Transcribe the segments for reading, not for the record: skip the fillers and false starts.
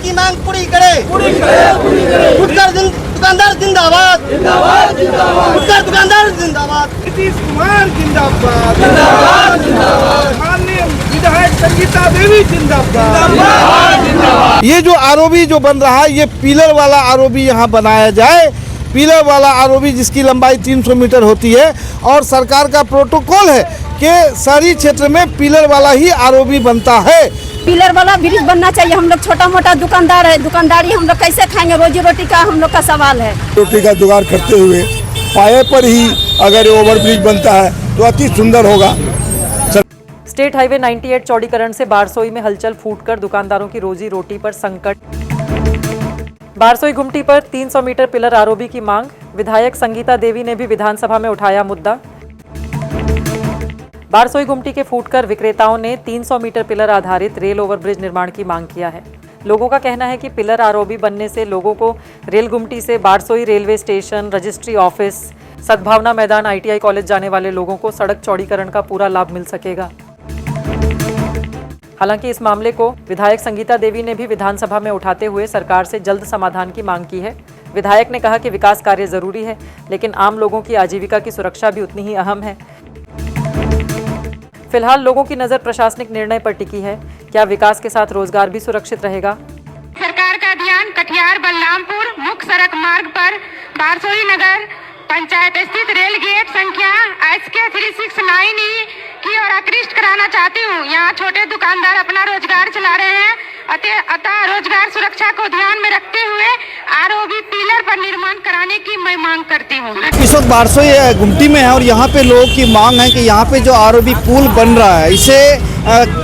की मांग पूरी करे। फुटकर दुकानदार जिंदाबाद, फुटकर दुकानदार जिंदाबाद, नीतीश कुमार जिंदाबाद, माननीय विधायक संगीता देवी जिंदाबाद। ये जो आरओबी जो बन रहा है, ये पिलर वाला आरओबी यहाँ बनाया जाए। पिलर वाला आरओबी जिसकी लंबाई 300 मीटर होती है और सरकार का प्रोटोकॉल है कि शहरी क्षेत्र में पिलर वाला ही आरओबी बनता है। पिलर वाला ब्रिज बनना चाहिए। हम लोग छोटा मोटा दुकानदार है, दुकानदारी हम लोग कैसे खाएंगे? रोजी रोटी का हम लोग का सवाल है। रोटी का जुगाड़ करते हुए पाए पर ही अगर ओवरब्रिज बनता है तो अति सुंदर होगा। स्टेट हाईवे 98 चौड़ीकरण से बारसोई में हलचल फूटकर दुकानदारों की रोजी रोटी पर संकट। बारसोई गुमटी पर 300 मीटर पिलर आरओबी की मांग। विधायक संगीता देवी ने भी विधानसभा में उठाया मुद्दा। बारसोई गुमटी के फूटकर विक्रेताओं ने 300 मीटर पिलर आधारित रेल ओवरब्रिज निर्माण की मांग किया है। लोगों का कहना है कि पिलर आरओबी बनने से लोगों को रेल गुमटी से Barsoi railway station, registry office, सद्भावना मैदान, ITI कॉलेज जाने वाले लोगों को सड़क चौड़ीकरण का पूरा लाभ मिल सकेगा। हालांकि इस मामले को विधायक संगीता देवी ने भी विधानसभा में उठाते हुए सरकार से जल्द समाधान की मांग की है। विधायक ने कहा कि विकास कार्य जरूरी है, लेकिन आम लोगों की आजीविका की सुरक्षा भी उतनी ही अहम है। फिलहाल लोगों की नजर प्रशासनिक निर्णय पर टिकी है। क्या विकास के साथ रोजगार भी सुरक्षित रहेगा? सरकार का ध्यान कटिहार बलरामपुर मुख्य सड़क मार्ग पर बारसोई नगर पंचायत स्थित रेल गेट संख्या SK 369 की ओर आकृष्ट कराना चाहती हूँ। यहाँ छोटे दुकानदार अपना रोजगार चला रहे हैं, अतः रोजगार सुरक्षा को ध्यान में रखते हुए आरओबी पिलर पर निर्माण कराने की मैं मांग करती हूँ। इस वक्त बारसोई गुमटी में है और यहाँ पे लोगों की मांग है कि यहाँ पे जो आरओबी पुल बन रहा है इसे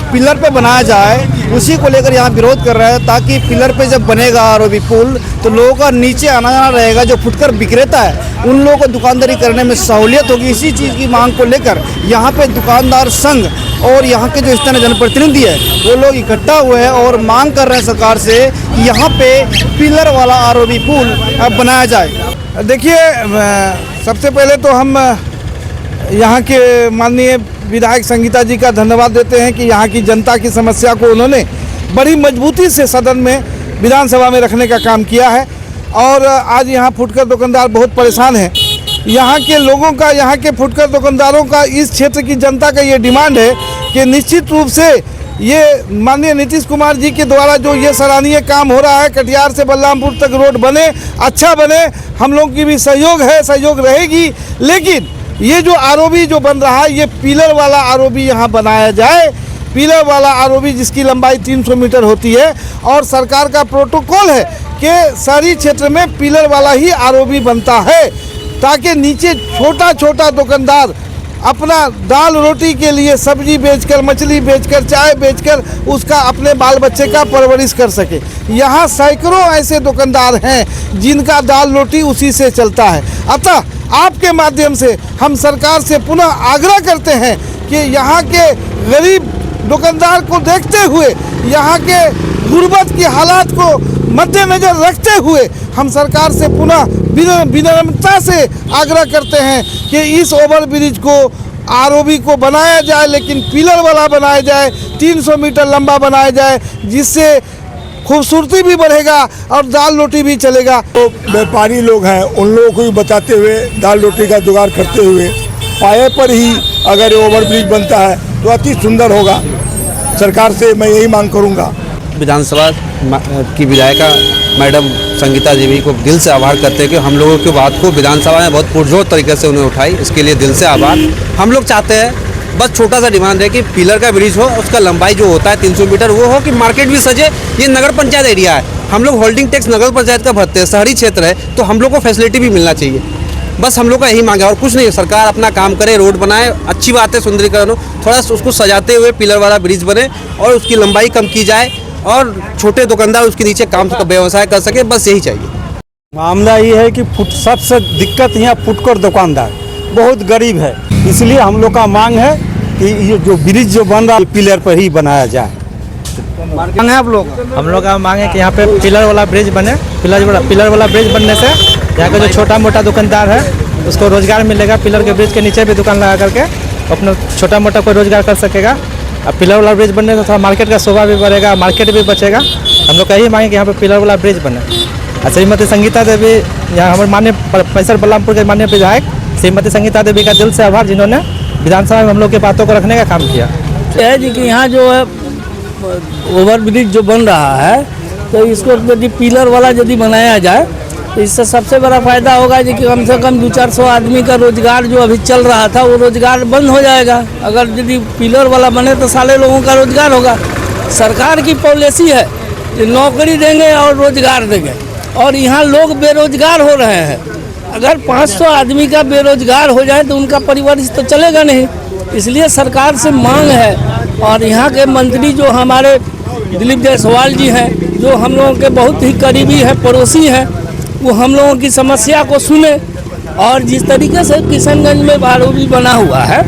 पिलर पे बनाया जाए, उसी को लेकर यहाँ विरोध कर रहा है, ताकि पिलर पे जब बनेगा आरओबी पुल तो लोगों का नीचे आना जाना रहेगा। जो फुटकर विक्रेता है उन लोगों को दुकानदारी करने में सहूलियत होगी। इसी चीज़ की मांग को लेकर यहाँ पे दुकानदार संघ और यहाँ के जो स्थानीय जनप्रतिनिधि है वो लोग इकट्ठा हुए हैं और मांग कर रहे हैं सरकार से कि यहाँ पे पिलर वाला आरओबी पुल बनाया जाए। देखिए, सबसे पहले तो हम यहाँ के माननीय विधायक संगीता जी का धन्यवाद देते हैं कि यहाँ की जनता की समस्या को उन्होंने बड़ी मजबूती से सदन में, विधानसभा में रखने का काम किया है। और आज यहाँ फुटकर दुकानदार बहुत परेशान हैं। यहाँ के लोगों का, यहाँ के फुटकर दुकानदारों का, इस क्षेत्र की जनता का ये डिमांड है कि निश्चित रूप से ये माननीय नीतीश कुमार जी के द्वारा जो ये सराहनीय काम हो रहा है, कटिहार से बलरामपुर तक रोड बने, अच्छा बने, हम लोग की भी सहयोग है, सहयोग रहेगी। लेकिन ये जो आरओबी जो बन रहा है, ये पिलर वाला आरओबी यहाँ बनाया जाए। पिलर वाला आरओबी जिसकी लंबाई 300 मीटर होती है और सरकार का प्रोटोकॉल है कि शहरी क्षेत्र में पिलर वाला ही आरओबी बनता है, ताकि नीचे छोटा छोटा दुकानदार अपना दाल रोटी के लिए सब्जी बेचकर, मछली बेचकर, चाय बेचकर उसका अपने बाल बच्चे का परवरिश कर सके। यहाँ सैकड़ों ऐसे दुकानदार हैं जिनका दाल रोटी उसी से चलता है। अतः आपके माध्यम से हम सरकार से पुनः आग्रह करते हैं कि यहाँ के गरीब दुकानदार को देखते हुए, यहाँ के गुर्बत की हालात को मद्देनजर रखते हुए हम सरकार से पुनः विनम्रता से आग्रह करते हैं कि इस ओवरब्रिज को, आरओबी को बनाया जाए, लेकिन पिलर वाला बनाया जाए, 300 मीटर लंबा बनाया जाए, जिससे खूबसूरती भी बढ़ेगा और दाल रोटी भी चलेगा। तो व्यापारी लोग हैं, उन लोगों को भी बचाते हुए, दाल रोटी का जुगाड़ करते हुए पाए पर ही अगर ओवरब्रिज बनता है तो अति सुंदर होगा। सरकार से मैं यही मांग करूँगा। विधानसभा की विधायिका मैडम संगीता देवी को दिल से आभार करते हैं कि हम लोगों की बात को विधानसभा में बहुत पुरजोर तरीके से उन्हें उठाई, इसके लिए दिल से आभार। हम लोग चाहते हैं, बस छोटा सा डिमांड है कि पिलर का ब्रिज हो, उसका लंबाई जो होता है 300 मीटर वो हो, कि मार्केट भी सजे। ये नगर पंचायत एरिया है, हम लोग होल्डिंग टैक्स नगर पंचायत का भरते हैं, शहरी क्षेत्र है, तो हम लोग को फैसिलिटी भी मिलना चाहिए। बस हम लोग का यही मांग है और कुछ नहीं। सरकार अपना काम करे, रोड बनाए, अच्छी बात है, सुंदरीकरण हो, थोड़ा उसको सजाते हुए पिलर वाला ब्रिज बने और उसकी लंबाई कम की जाए और छोटे दुकानदार उसके नीचे काम व्यवसाय कर सके, बस यही चाहिए। मामला ये है कि सबसे दिक्कत यहाँ फुटकर दुकानदार बहुत गरीब है, इसलिए हम लोग का मांग है कि ये जो ब्रिज जो बन रहा है पिलर पर ही बनाया जाए। मांग है हम लोग का मांग है कि यहाँ पे पिलर वाला ब्रिज बने। पिलर वाला ब्रिज बनने से यहाँ का जो छोटा मोटा दुकानदार है उसको रोजगार मिलेगा। पिलर के ब्रिज के नीचे भी दुकान लगा करके अपना छोटा मोटा कोई रोजगार कर सकेगा अब पिलर वाला ब्रिज बनने से थोड़ा मार्केट का शोभा भी बढ़ेगा, मार्केट भी बचेगा। हम लोग का यही मांगे कि यहाँ पे पिलर वाला ब्रिज बने। और श्रीमती संगीता देवी, यहाँ हमारे माननीय परिसर बलरामपुर के माननीय विधायक श्रीमती संगीता देवी का दिल से आभार, जिन्होंने विधानसभा में हम लोग की बातों को रखने का काम किया है जी कि यहाँ जो है ओवर ब्रिज जो बन रहा है, तो इसको यदि पिलर वाला यदि बनाया जाए तो इससे सबसे बड़ा फायदा होगा जी कि कम से कम 200-400 आदमी का रोजगार जो अभी चल रहा था वो रोजगार बंद हो जाएगा। अगर यदि पिलर वाला बने तो सारे लोगों का रोजगार होगा। सरकार की पॉलिसी है कि नौकरी देंगे और रोजगार देंगे, और यहाँ लोग बेरोजगार हो रहे हैं। अगर 500 आदमी का बेरोजगार हो जाए तो उनका परिवार तो चलेगा नहीं। इसलिए सरकार से मांग है, और यहाँ के मंत्री जो हमारे दिलीप जायसवाल जी हैं, जो हम लोगों के बहुत ही करीबी हैं, पड़ोसी हैं, वो हम लोगों की समस्या को सुने। और जिस तरीके से किशनगंज में आरओबी बना हुआ है,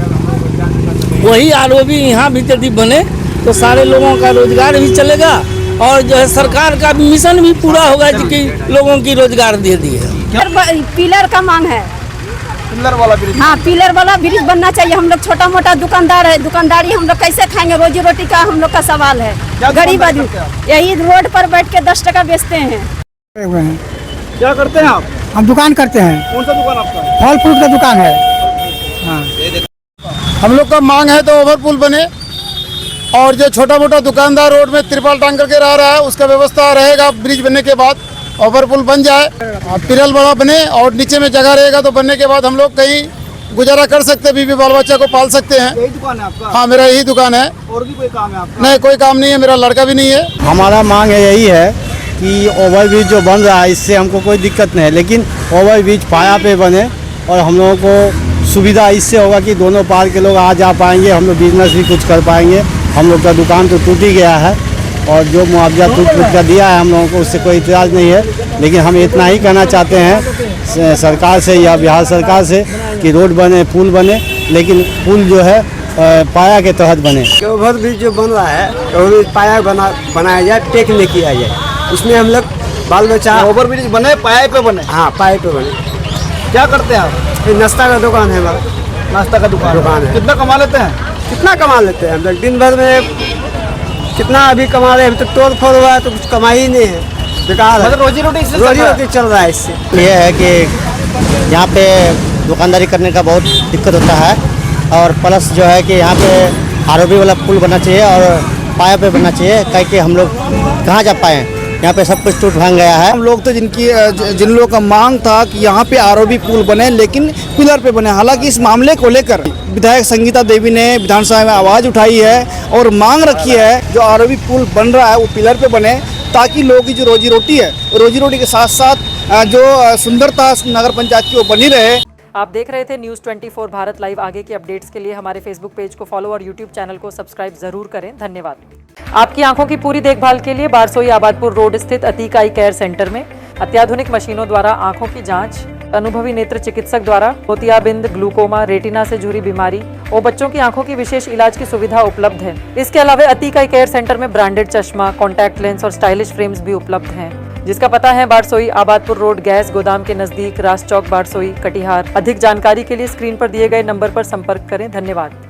वही आरओबी यहाँ भी यदि बने तो सारे लोगों का रोजगार भी चलेगा, और जो है सरकार का मिशन भी पूरा होगा कि लोगों की रोजगार दे दिए। पिलर का मांग है, पिलर वाला ब्रिज। हाँ, पिलर वाला ब्रिज बनना चाहिए। हम लोग छोटा मोटा दुकानदार है, दुकानदारी हम लोग कैसे खाएंगे? रोजी रोटी का हम लोग का सवाल है। गरीब आदमी यही रोड पर बैठ के 10 टका बेचते हैं। क्या करते हैं आप? हम दुकान करते हैं। कौन सा दुकान आपका? फल फ्रूट का दुकान है। हम लोग का मांग है तो ओवरपुल बने, और जो छोटा मोटा दुकानदार रोड में तिरपाल टांग करके रह रहा है उसका व्यवस्था रहेगा। ब्रिज बनने के बाद ओवरपुल बन जाए और पिलर बड़ा बने, और नीचे में जगह रहेगा तो बनने के बाद हम लोग कहीं गुजारा कर सकते हैं, बीवी बाल बच्चा को पाल सकते हैं। यही दुकान है आपका? हाँ, मेरा यही दुकान है। और भी कोई काम है आपका? नहीं, कोई काम नहीं है, मेरा लड़का भी नहीं है। हमारा मांग है यही है कि ओवरब्रिज जो बन रहा है इससे हमको कोई दिक्कत नहीं है, लेकिन ओवरब्रिज पाया पे बने और हम लोगों को सुविधा इससे होगा कि दोनों पार के लोग आ जा पाएंगे, हम लोग बिजनेस भी कुछ कर पाएंगे। हम लोग का दुकान तो टूट ही गया है, और जो मुआवजा टूट का दिया है हम लोगों को उससे कोई इतराज़ नहीं है, लेकिन हम इतना ही कहना चाहते हैं सरकार से या बिहार सरकार से कि रोड बने, पुल बने, लेकिन पुल जो है पाया के तहत बने। ओवर ब्रिज जो बन रहा है, ओवर पाया बनाया जाए, टेक नहीं किया जाए, उसमें हम लोग बाल बच्चा। ओवर ब्रिज बने, पाए पे बने? हाँ, पाए पे बने। क्या करते हैं आप? फिर नाश्ता का दुकान है हमारा। नाश्ता का दुकान है। कितना कमा लेते हैं? कितना कमा लेते हैं हम लोग दिन भर में? कितना अभी कमा रहे हैं? अभी तो तोड़ फोड़ हुआ है तो कुछ कमा ही नहीं है, बेकार है। मतलब रोजी रोटी चल रहा है इससे। ये है कि यहाँ पे दुकानदारी करने का बहुत दिक्कत होता है, और प्लस जो है कि यहाँ पे आरओबी वाला पुल बनना चाहिए और पाया पे बनना चाहिए, ताकि हम लोग कहाँ जा पाएँ। यहाँ पे सब कुछ टूट भांग गया है। हम लोग तो जिन लोगों का मांग था कि यहाँ पे आरओबी पुल बने, लेकिन पिलर पे बने। हालांकि इस मामले को लेकर विधायक संगीता देवी ने विधानसभा में आवाज़ उठाई है और मांग रखी है जो आरओबी पुल बन रहा है वो पिलर पे बने, ताकि लोगों की जो रोजी रोटी है, रोजी रोटी के साथ साथ जो सुंदरता नगर पंचायत की वो बनी रहे। आप देख रहे थे न्यूज़ 24 भारत लाइव। आगे की अपडेट्स के लिए हमारे फेसबुक पेज को फॉलो और यूट्यूब चैनल को सब्सक्राइब जरूर करें। धन्यवाद। आपकी आंखों की पूरी देखभाल के लिए बारसोई आबादपुर रोड स्थित अतीक आई केयर सेंटर में अत्याधुनिक मशीनों द्वारा आंखों की जांच, अनुभवी नेत्र चिकित्सक द्वारा मोतियाबिंद, ग्लूकोमा, रेटिना से जुड़ी बीमारी और बच्चों की आंखों की विशेष इलाज की सुविधा उपलब्ध है। इसके अलावा अतीक आई केयर सेंटर में ब्रांडेड चश्मा, कॉन्टैक्ट लेंस और स्टाइलिश फ्रेम्स भी उपलब्ध हैं, जिसका पता है बारसोई आबादपुर रोड, गैस गोदाम के नजदीक, राज चौक, बारसोई, कटिहार। अधिक जानकारी के लिए स्क्रीन पर दिए गए नंबर पर संपर्क करें। धन्यवाद।